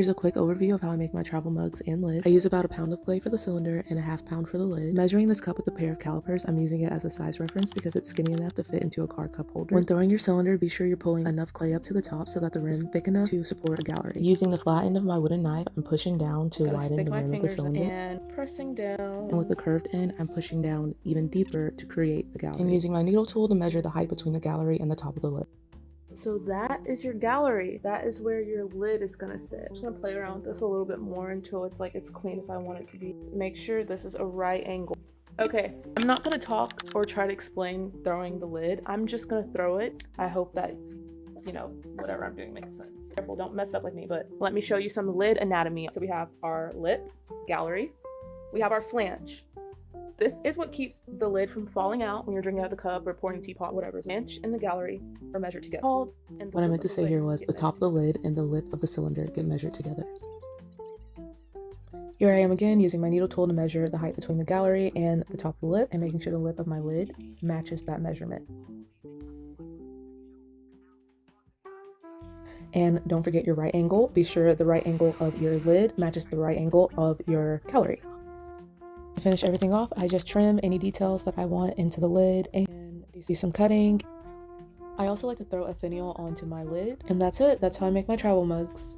Here's a quick overview of how I make my travel mugs and lids. I use about 1 pound of clay for the cylinder and 1/2 pound for the lid. Measuring this cup with a pair of calipers, I'm using it as a size reference because it's skinny enough to fit into a car cup holder. When throwing your cylinder, be sure you're pulling enough clay up to the top so that the rim is thick enough to support a gallery. Using the flat end of my wooden knife, I'm pushing down to widen the rim of the cylinder. And pressing down. And with the curved end, I'm pushing down even deeper to create the gallery. And using my needle tool to measure the height between the gallery and the top of the lid. So that is your gallery. That is where your lid is gonna sit. I'm just gonna play around with this a little bit more until it's like as clean as I want it to be. Make sure this is a right angle. Okay, I'm not gonna talk or try to explain throwing the lid. I'm just gonna throw it. I hope that, you know, whatever I'm doing makes sense. Careful, don't mess it up like me, but let me show you some lid anatomy. So we have our lip, gallery. We have our flange. This is what keeps the lid from falling out when you're drinking out of the cup or pouring teapot, whatever. Flange and the gallery are measured together. What I meant to say here was the top of the lid and the lip of the cylinder get measured together. Here I am again using my needle tool to measure the height between the gallery and the top of the lip and making sure the lip of my lid matches that measurement. And don't forget your right angle. Be sure the right angle of your lid matches the right angle of your gallery. To finish everything off, I just trim any details that I want into the lid and do some cutting. I also like to throw a finial onto my lid, and that's it. That's how I make my travel mugs.